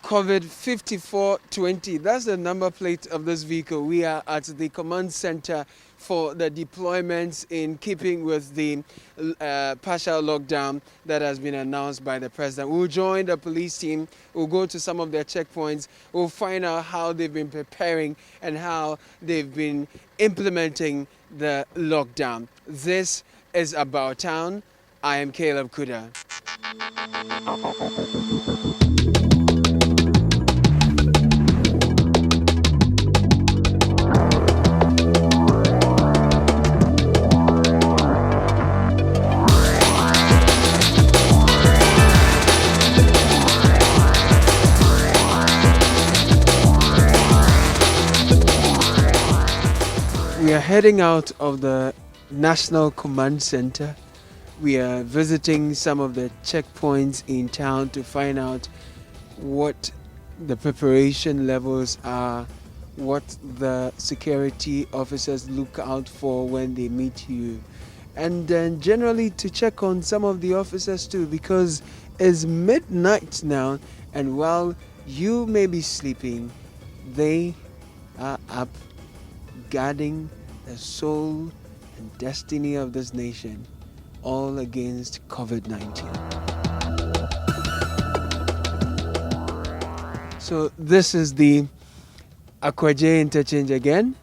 COVID 5420. That's the number plate of this vehicle. We are at the command center for the deployments in keeping with the partial lockdown that has been announced by the president. We'll join the police team. We'll go to some of their checkpoints. We'll find out how they've been preparing and how they've been implementing the lockdown. This is About Town. I am Caleb Kudah. We are heading out of the National Command Center. We are visiting some of the checkpoints in town to find out what the preparation levels are, what the security officers look out for when they meet you, and then generally to check on some of the officers too, because it's midnight now, and while you may be sleeping, they are up guarding the soul and destiny of this nation, all against COVID-19. So this is the Akwaje interchange again.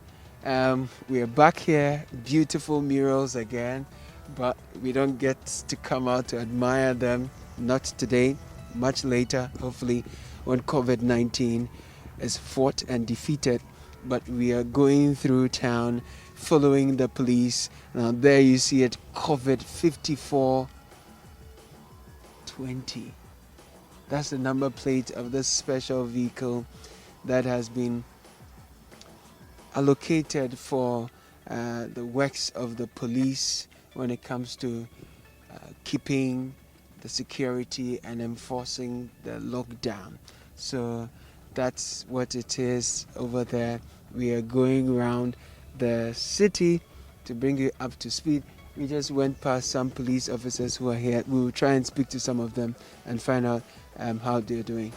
We are back here, beautiful murals again, but we don't get to come out to admire them, not today, much later, hopefully, when COVID-19 is fought and defeated. But we are going through town, following the police. Now there you see it, COVID 5420. That's the number plate of this special vehicle that has been allocated for the works of the police when it comes to keeping the security and enforcing the lockdown. So that's what it is over there. We are going around the city to bring you up to speed. We just went past some police officers who are here. We will try and speak to some of them and find out how they're doing.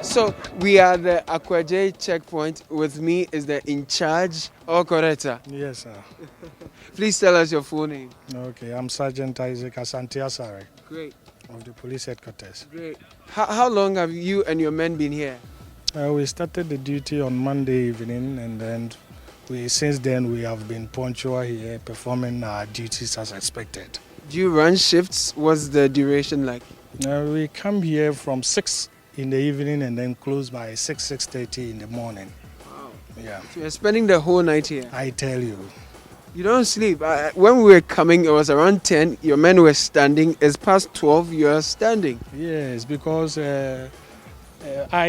So we are at the Akwaje checkpoint. With me is the in charge, or corrector. Yes, sir. Please tell us your full name. Okay, I'm Sergeant Isaac Asante-Asare Great. of the police headquarters. Great. How long have you and your men been here? We started the duty on Monday evening, and then since then we have been punctual here, performing our duties as expected. Do you run shifts? What's the duration like? We come here from 6 in the evening and then close by 6:30 in the morning. Wow. Yeah. So you're spending the whole night here? I tell you. You don't sleep. When we were coming, it was around 10. Your men were standing. It's past 12. You're standing. Yes, because I,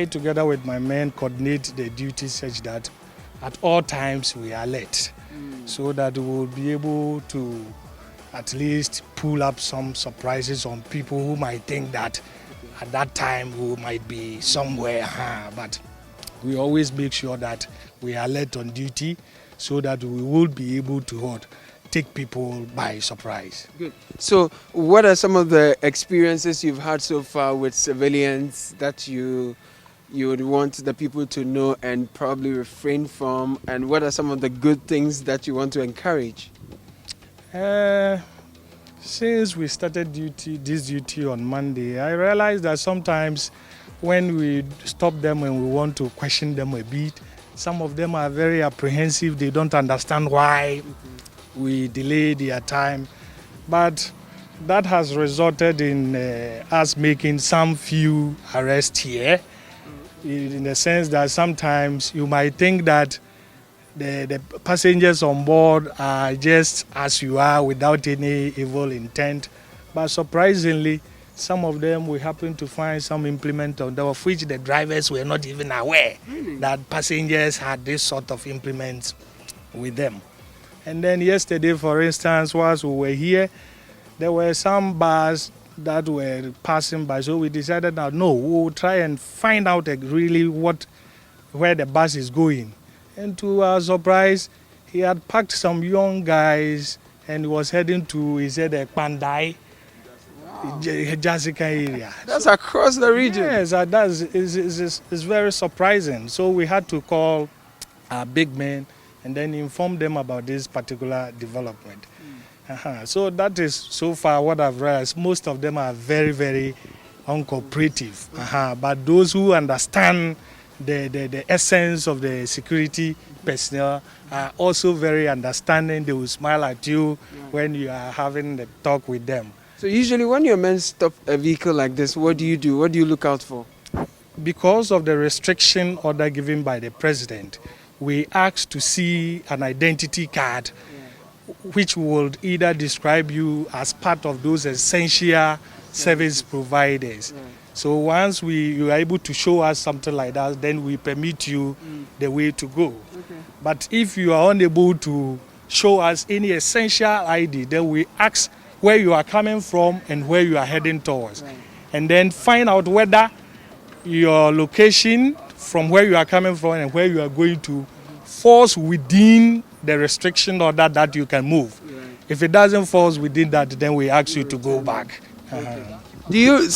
together with my men, coordinate the duties such that at all times we are alert, so that we will be able to at least pull up some surprises on people who might think that at that time we might be somewhere. But we always make sure that we are alert on duty, so that we will be able to take people by surprise. Good. So what are some of the experiences you've had so far with civilians that you would want the people to know and probably refrain from? And what are some of the good things that you want to encourage? Since we started this duty on Monday, I realized that sometimes when we stop them and we want to question them a bit, some of them are very apprehensive. They don't understand why we delay their time. But that has resulted in us making some few arrests here, in the sense that sometimes you might think that the passengers on board are just as you are without any evil intent. But surprisingly, some of them we happen to find some implement of which the drivers were not even aware that passengers had this sort of implements with them. And then yesterday, for instance, whilst we were here, there were some bars that were passing by. So we decided that no, we will try and find out really where the bus is going. And to our surprise, he had packed some young guys and was heading to, he said, Pandai, Jessica area. That's across the region. Yes, that is very surprising. So we had to call our big men and then inform them about this particular development. So that is so far what I've realized. Most of them are very, very uncooperative. But those who understand the essence of the security personnel are also very understanding. They will smile at you when you are having the talk with them. So usually when your men stop a vehicle like this, what do you do? What do you look out for? Because of the restriction order given by the president, we asked to see an identity card which would either describe you as part of those essential service providers. So once you are able to show us something like that, then we permit you the way to go. But if you are unable to show us any essential ID, then we ask where you are coming from and where you are heading towards. And then find out whether your location from where you are coming from and where you are going to falls within the restriction order that you can move. If it doesn't fall within that, then we ask you to go back. Do you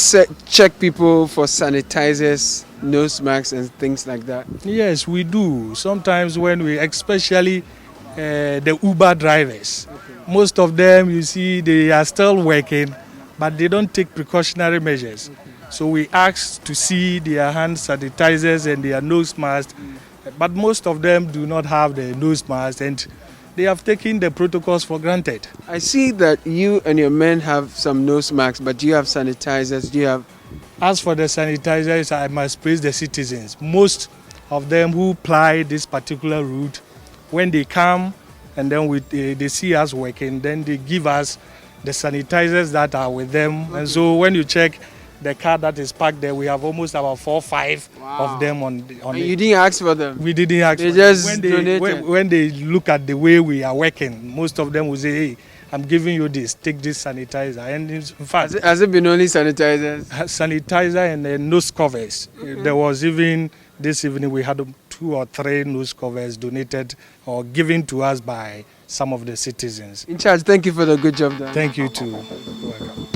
check people for sanitizers, nose masks and things like that? Yes, we do. Sometimes when especially the Uber drivers, most of them, you see, they are still working, but they don't take precautionary measures. So we ask to see their hand sanitizers and their nose masks, but most of them do not have the nose masks and they have taken the protocols for granted. I see that you and your men have some nose masks, but do you have sanitizers? Do you have? As for the sanitizers, I must praise the citizens. Most of them who ply this particular route, when they come and then they see us working, then they give us the sanitizers that are with them. And so when you check the car that is parked there, we have almost about 4 or 5 of them on and you didn't ask for them? We didn't ask they for just them. When they look at the way we are working, most of them will say, hey, I'm giving you this, take this sanitizer. And in fact, has it been only sanitizers? Sanitizer and nose covers. There was even this evening we had 2 or 3 nose covers donated or given to us by some of the citizens. In charge, thank you for the good job done. Thank you too. Welcome.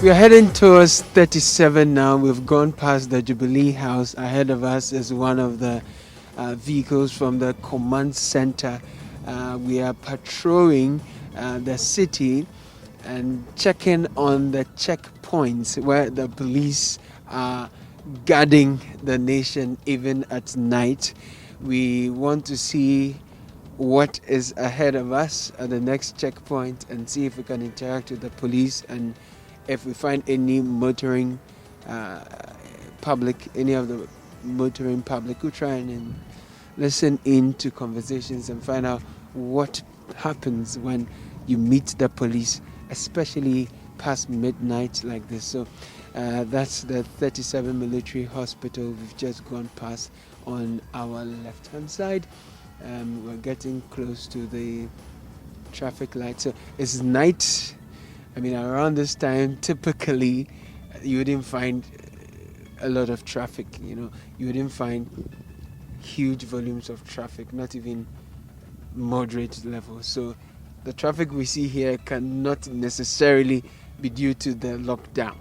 We are heading towards 37 now. We've gone past the Jubilee House. Ahead of us is one of the vehicles from the command center. We are patrolling the city and checking on the checkpoints where the police are guarding the nation even at night. We want to see what is ahead of us at the next checkpoint and see if we can interact with the police, and if we find any motoring public, any of the motoring public, we'll try and listen in to conversations and find out what happens when you meet the police, especially past midnight like this. So that's the 37 Military Hospital we've just gone past on our left-hand side. We're getting close to the traffic light. So it's night. I mean, around this time, typically, you wouldn't find a lot of traffic, you wouldn't find huge volumes of traffic, not even moderate levels. So the traffic we see here cannot necessarily be due to the lockdown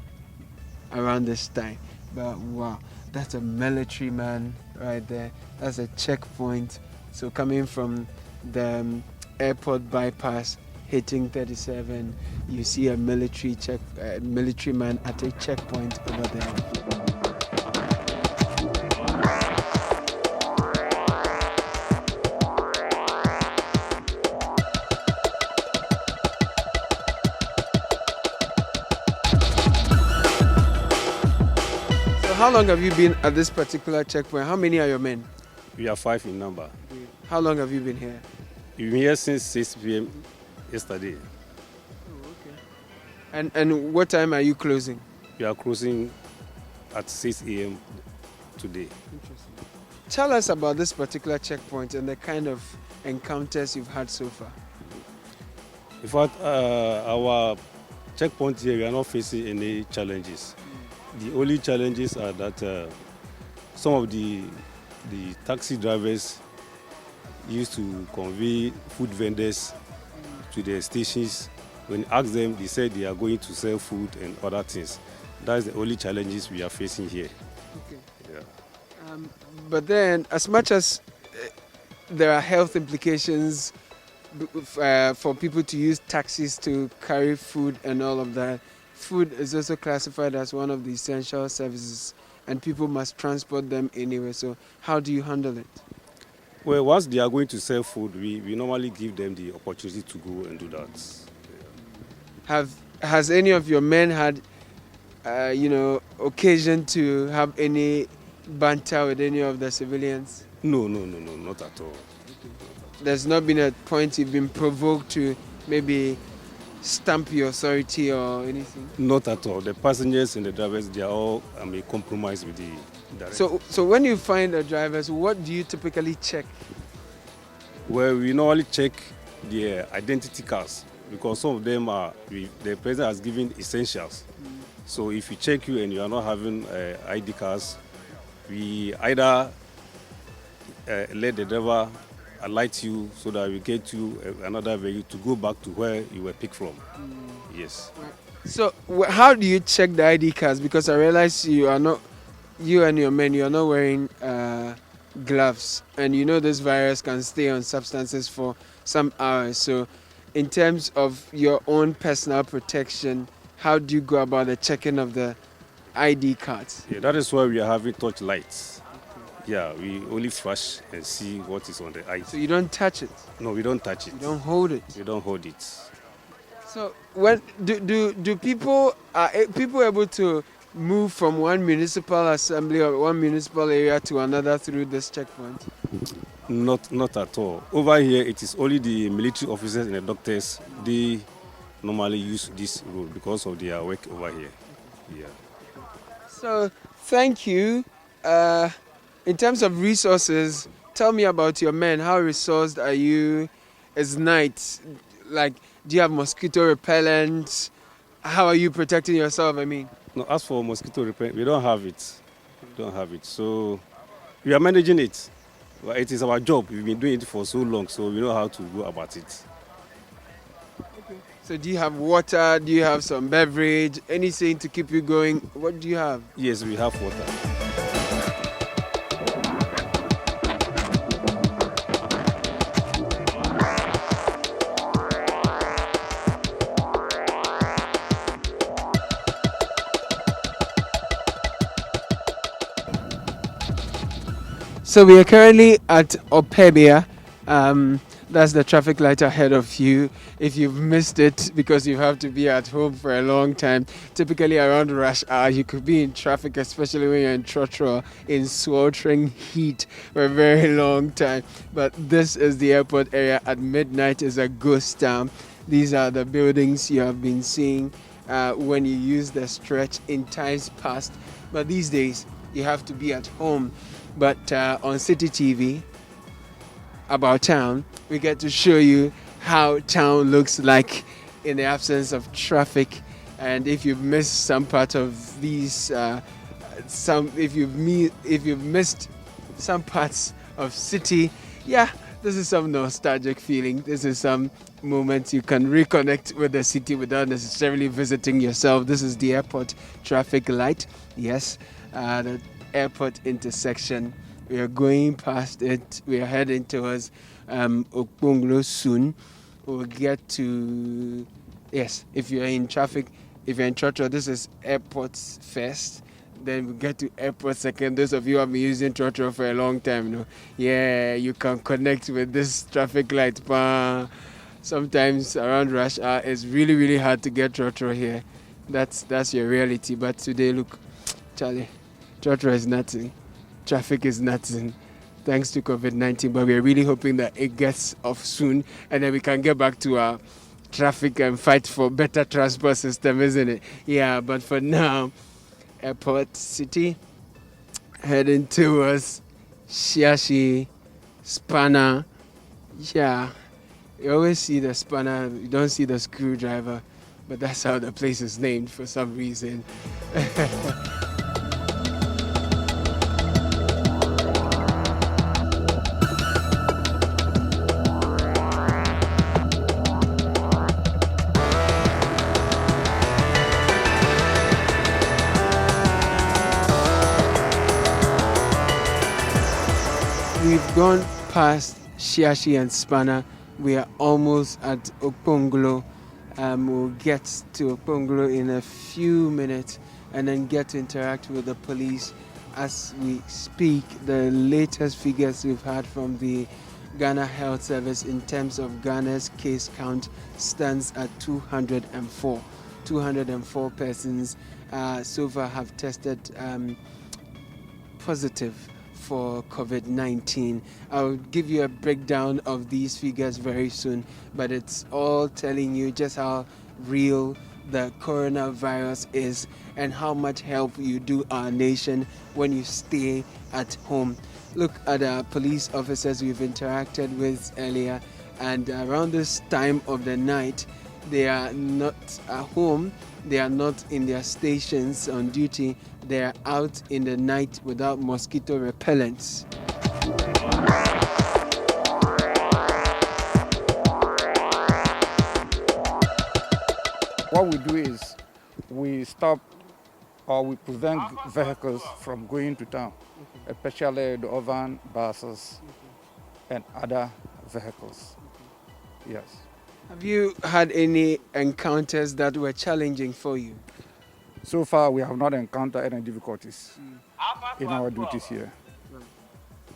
around this time. But wow, that's a military man right there. That's a checkpoint. So coming from the airport bypass, hitting 37, you see a military man at a checkpoint over there. how long have you been at this particular checkpoint? How many are your men? We are 5 in number. How long have you been here? We've been here since 6 p.m. yesterday. Oh, okay. And what time are you closing? We are closing at 6 a.m. today. Interesting. Tell us about this particular checkpoint and the kind of encounters you've had so far. In fact, our checkpoint here, we are not facing any challenges. The only challenges are that some of the taxi drivers used to convey food vendors to their stations. When you ask them, they said they are going to sell food and other things. That's the only challenges we are facing here. Okay. Yeah. But then, as much as there are health implications for people to use taxis to carry food and all of that, food is also classified as one of the essential services, and people must transport them anyway. So how do you handle it? Well, once they are going to sell food, we normally give them the opportunity to go and do that. Yeah. Has any of your men had, occasion to have any banter with any of the civilians? No, not at all. There's not been a point you've been provoked to maybe stamp your authority or anything? Not at all. The passengers and the drivers, they are all compromised with the director. So when you find the drivers, what do you typically check? Well, we normally check their identity cards because some of them the president has given essentials. So if we check you and you are not having ID cards, we either let the driver alight you so that we get you another vehicle to go back to where you were picked from. Yes. So how do you check the ID cards? Because I realize you and your men, you are not wearing gloves, and this virus can stay on substances for some hours. So in terms of your own personal protection, how do you go about the checking of the ID cards? Yeah, that is why we are having touch lights. Yeah, we only flash and see what is on the ID. So you don't touch it? No, we don't touch it. You don't hold it? We don't hold it. So when do people able to move from one municipal assembly or one municipal area to another through this checkpoint? Not at all. Over here, it is only the military officers and the doctors. They normally use this road because of their work over here. Yeah. So thank you. In terms of resources, tell me about your men. How resourced are you? It's night. Like, do you have mosquito repellent? How are you protecting yourself? No, as for mosquito repellent, we don't have it. So we are managing it. But it is our job. We've been doing it for so long, so we know how to go about it. Okay. So do you have water? Do you have some beverage? Anything to keep you going? What do you have? Yes, we have water. So we are currently at Opebia. That's the traffic light ahead of you. If you've missed it because you have to be at home for a long time, typically around rush hour, you could be in traffic, especially when you're in Trotro, in sweltering heat for a very long time. But this is the airport area. At midnight is a ghost town. These are the buildings you have been seeing when you use the stretch in times past. But these days, you have to be at home. But on Citi TV, about town, we get to show you how town looks like in the absence of traffic. And if you've missed some part of these, if you've missed some parts of Citi, yeah, this is some nostalgic feeling. This is some moments you can reconnect with the city without necessarily visiting yourself. This is the airport traffic light. Yes, the airport intersection. We are going past it. We are heading towards Okponglo soon. We'll get to, yes, if you're in traffic, if you're in Trotro, this is airports first. Then we get to airport second. Those of you who have been using Trotro for a long time, yeah, you can connect with this traffic light. Sometimes around rush hour, it's really, really hard to get Trotro here. That's your reality. But today, look, Charlie, Trotro is nothing. Traffic is nothing. Thanks to COVID-19, but we're really hoping that it gets off soon and then we can get back to our traffic and fight for better transport system, isn't it? Yeah, but for now, Airport Citi, heading towards Shiashi, Spanner. Yeah, you always see the spanner, you don't see the screwdriver, but that's how the place is named for some reason. We've gone past Shiashi and Spanner. We are almost at Okponglo. We'll get to Okponglo in a few minutes and then get to interact with the police as we speak. The latest figures we've had from the Ghana Health Service in terms of Ghana's case count stands at 204. 204 persons so far have tested positive for COVID-19. I'll give you a breakdown of these figures very soon, but it's all telling you just how real the coronavirus is and how much help you do our nation when you stay at home. Look at our police officers we've interacted with earlier, and around this time of the night, they are not at home, they are not in their stations on duty, they are out in the night without mosquito repellents. What we do is we stop or we prevent vehicles from going to town, especially the urban buses and other vehicles. Yes. Have you had any encounters that were challenging for you? So far, we have not encountered any difficulties in our duties here.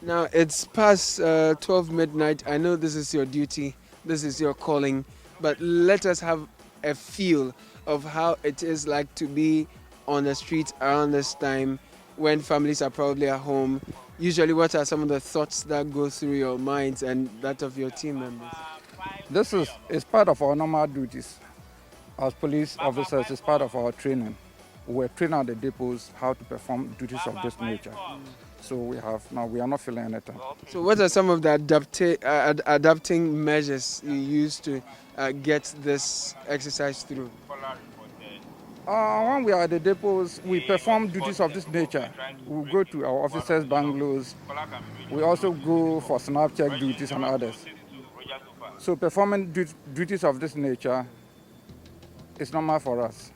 Now, it's past 12 midnight. I know this is your duty, this is your calling, but let us have a feel of how it is like to be on the streets around this time when families are probably at home. Usually, what are some of the thoughts that go through your minds and that of your team members? This is part of our normal duties. As police officers, it's part of our training. We're trained at the depots how to perform duties of this nature. So we are not feeling anything. So what are some of the adapting measures you use to get this exercise through? When we are at the depots, we perform duties of this nature. We go to our officers' bungalows. We also go for snap check duties and others. So performing duties of this nature is normal for us.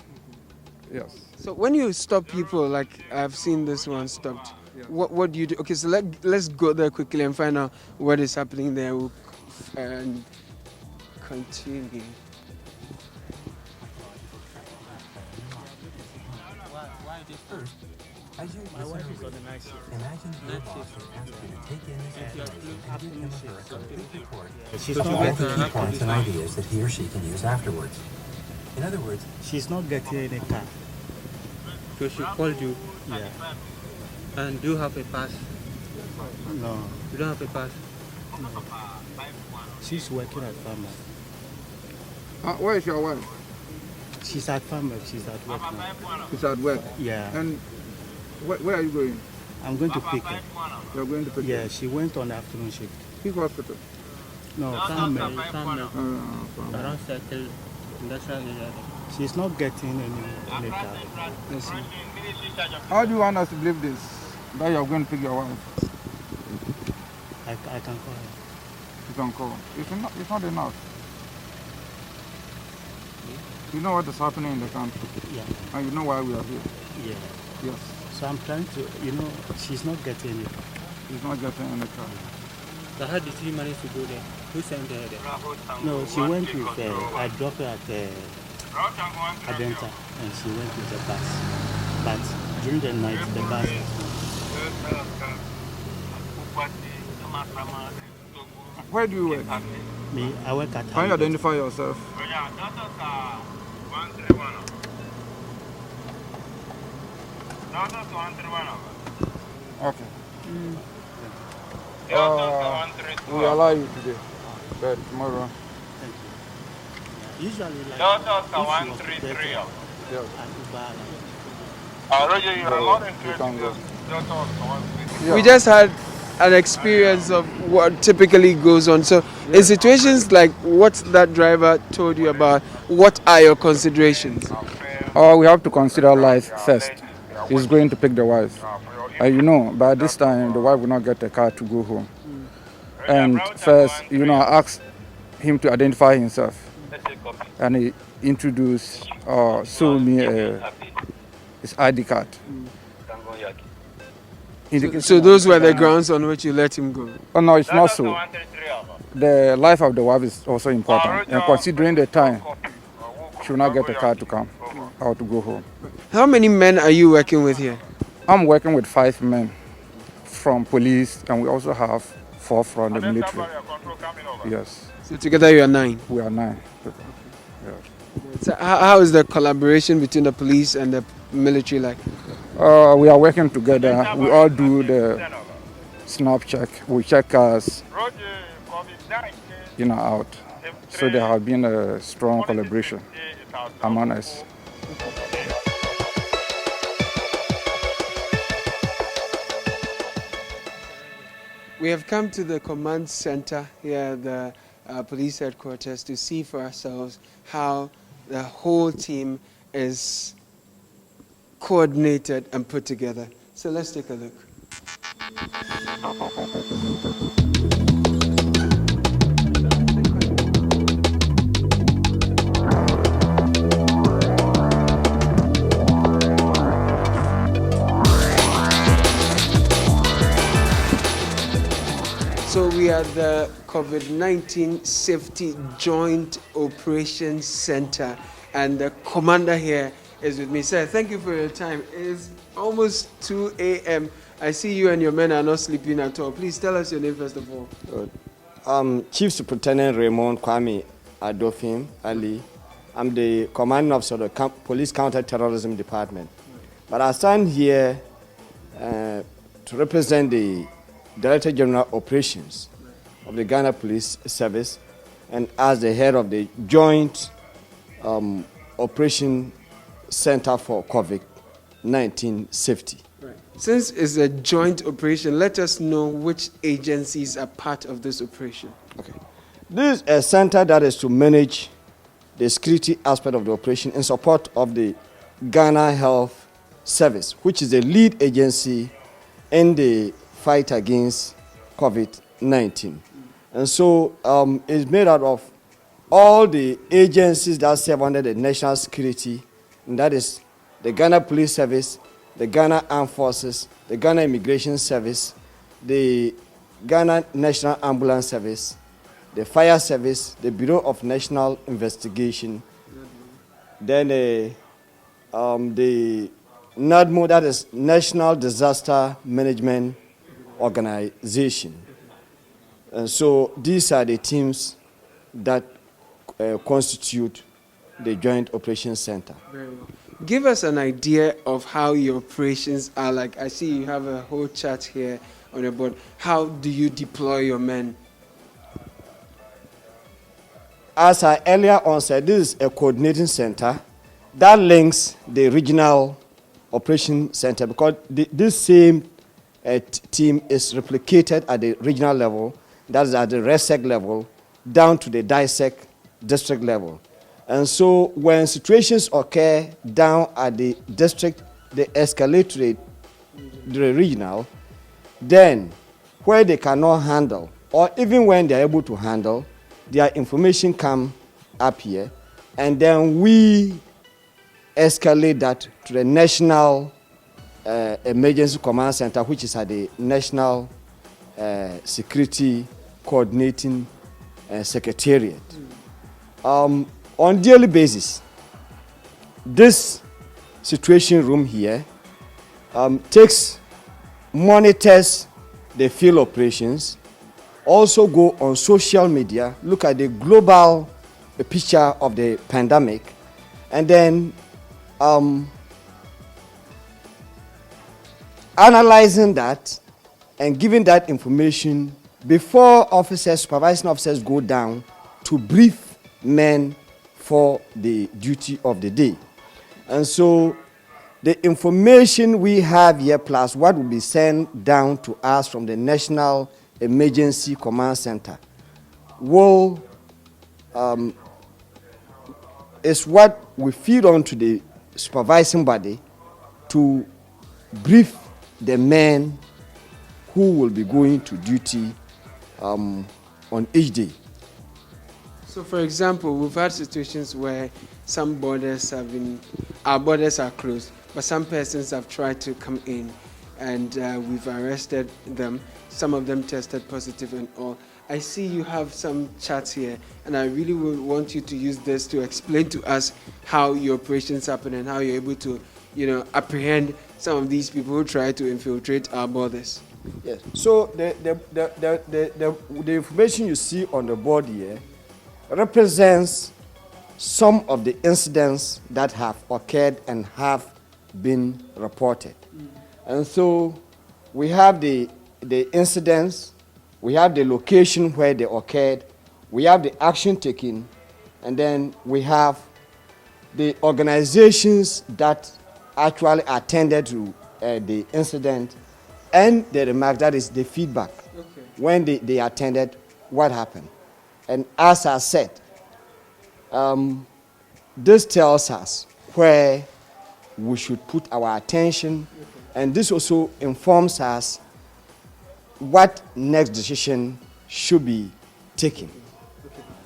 Yes. So when you stop people, like I've seen this one stopped, yes. What do you do? Okay, so let's go there quickly and find out what is happening there and continue. My wife is on the night shift. Imagine your boss asks you to take in this information and give him or her a complete report with all the key points and ideas that he or she can use afterwards. In other words, she's not getting any car. so she called you. Yeah. And do you have a pass? No. You don't have a pass? No. She's working at farmer. Where is your wife? She's at farmer. She's at work now. She's at work. Yeah. And where are you going? I'm going to pick her. You're going to pick her? Yeah, she went on the afternoon shift. Which hospital? No, farmer. Around Circle, industrial area. She's not getting any car. Listen. How do you want us to believe this? That you're going to pick your wife? I can call her. You can call. It's not enough. You know what is happening in the country. Yeah. And you know why we are here. Yeah. Yes. So I'm trying to, she's not getting any car. She's not getting any car. So how did she manage to go there? Who sent her there? No, she went with, I dropped her at Adenta and she went with the bus. But during the night, the bus Where do you work? me, I work at Can you identify yourself? Okay. We allow you today, but tomorrow. Thank you. Usually, like, if she was to pay for Yes. an Uber, You can go. We just had an experience of what typically goes on. So, in situations like what that driver told you about, what are your considerations? We have to consider life first. He's going to pick the wife. By this time, the wife will not get a car to go home. And first, I asked him to identify himself. And he introduced, showed me his ID card. So those were the grounds on which you let him go? Oh, no, it's not so. The life of the wife is also important. And considering the time, she will not get a car to come or to go home. How many men are you working with here? I'm working with 5 men from police, and we also have 4 from the military. Yes. So together you are 9? We are 9 people. So how is the collaboration between the police and the military like? We are working together. We all do the snap check. We check cars, out. So there has been a strong collaboration among us. We have come to the command center here at the police headquarters to see for ourselves how the whole team is coordinated and put together. So let's take a look. So we are the COVID-19 Safety Joint Operations Center, and the commander here is with me. Sir, thank you for your time. It is almost 2 a.m. I see you and your men are not sleeping at all. Please tell us your name first of all. Chief Superintendent Raymond Kwame Adofim Ali. I'm the commanding officer of the Police Counter-Terrorism Department. But I stand here to represent the Director General Operations of the Ghana Police Service and as the head of the Joint Operation Center for COVID-19 Safety. Right. Since it's a joint operation, let us know which agencies are part of this operation. Okay. This is a center that is to manage the security aspect of the operation in support of the Ghana Health Service, which is the lead agency in the fight against COVID-19. And so it's made out of all the agencies that serve under the national security, and that is the Ghana Police Service, the Ghana Armed Forces, the Ghana Immigration Service, the Ghana National Ambulance Service, the Fire Service, the Bureau of National Investigation, then the NADMO, that is National Disaster Management Organization. And so these are the teams that constitute the Joint Operations Center. Very well. Give us an idea of how your operations are like. I see you have a whole chart here on your board. How do you deploy your men? As I earlier on said, this is a coordinating center that links the regional operation center, because this same team is replicated at the regional level, that is at the RESEC level, down to the DISEC district level. And so when situations occur down at the district, they escalate to the regional, then where they cannot handle, or even when they are able to handle, their information come up here, and then we escalate that to the National Emergency Command Center, which is at the National Security Coordinating Secretariat. On daily basis, this situation room here monitors the field operations, also go on social media, look at the global picture of the pandemic, and then analyzing that and giving that information before officers, supervising officers go down to brief men for the duty of the day. And so the information we have here plus what will be sent down to us from the National Emergency Command Center will is what we feed on to the supervising body to brief the men who will be going to duty on each day. So, for example, we've had situations where some borders our borders are closed, but some persons have tried to come in, and we've arrested them. Some of them tested positive and all. I see you have some charts here, and I really would want you to use this to explain to us how your operations happen and how you're able to, apprehend some of these people who try to infiltrate our borders. Yes. So the information you see on the board here represents some of the incidents that have occurred and have been reported. And so we have the incidents, we have the location where they occurred, we have the action taken, and then we have the organizations that actually attended to the incident and the remark, that is the feedback. Okay. When they attended, what happened. And as I said, this tells us where we should put our attention, and this also informs us what next decision should be taken.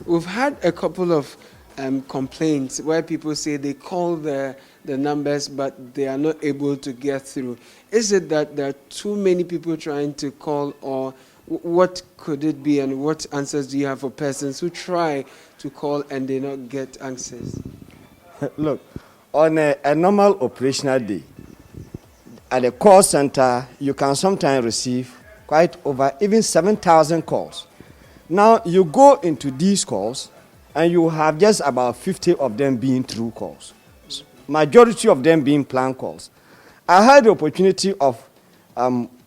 We've had a couple of complaints where people say they call the numbers, but they are not able to get through. Is it that there are too many people trying to call, or what could it be, and what answers do you have for persons who try to call and they not get answers? Look, on a normal operational day, at a call center, you can sometimes receive quite over even 7,000 calls. Now, you go into these calls, and you have just about 50 of them being true calls. Majority of them being planned calls. I had the opportunity of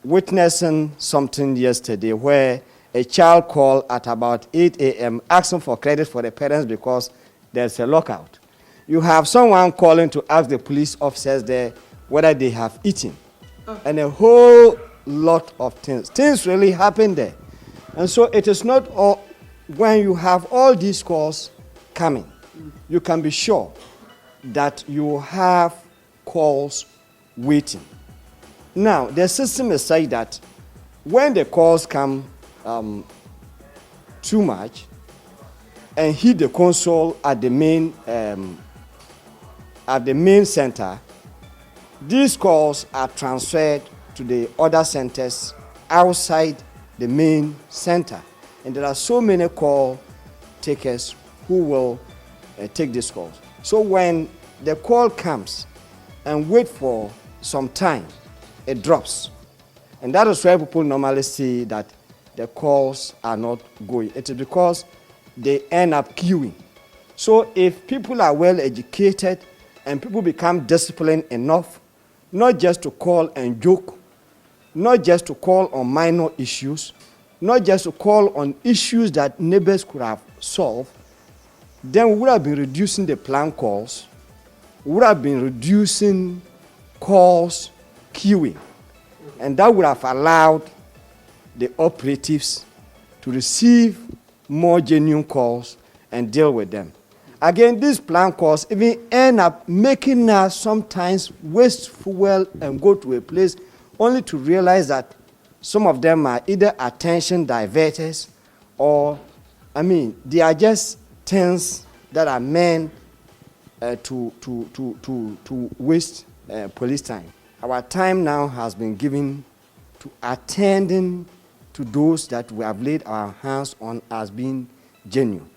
witnessing something yesterday where a child called at about 8 a.m. asking for credit for the parents because there's a lockout. You have someone calling to ask the police officers there whether they have eaten. And a whole lot of things. Things really happen there. And so it is not all, when you have all these calls coming, you can be sure that you have calls waiting. Now, the system is such that when the calls come too much and hit the console at the main center, these calls are transferred to the other centers outside the main center. And there are so many call takers who will take these calls. So when the call comes and wait for some time, it drops. And that is why people normally say that the calls are not going. It is because they end up queuing. So if people are well educated and people become disciplined enough, not just to call and joke, not just to call on minor issues, not just to call on issues that neighbors could have solved, then we would have been reducing the planned calls, we would have been reducing calls queuing, and that would have allowed the operatives to receive more genuine calls and deal with them. Again, these planned calls even end up making us sometimes waste fuel and go to a place only to realize that some of them are either attention diverters or, they are just things that are meant to waste police time. Our time now has been given to attending to those that we have laid our hands on as being genuine.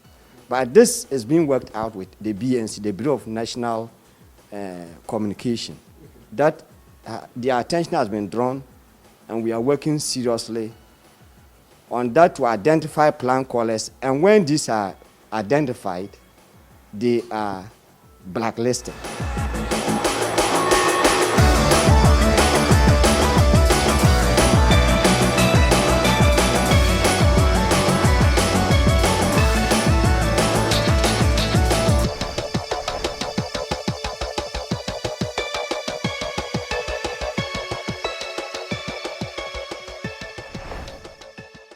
But this is being worked out with the BNC, the Bureau of National Communication. That their attention has been drawn, and we are working seriously on that to identify planned callers. And when these are identified, they are blacklisted.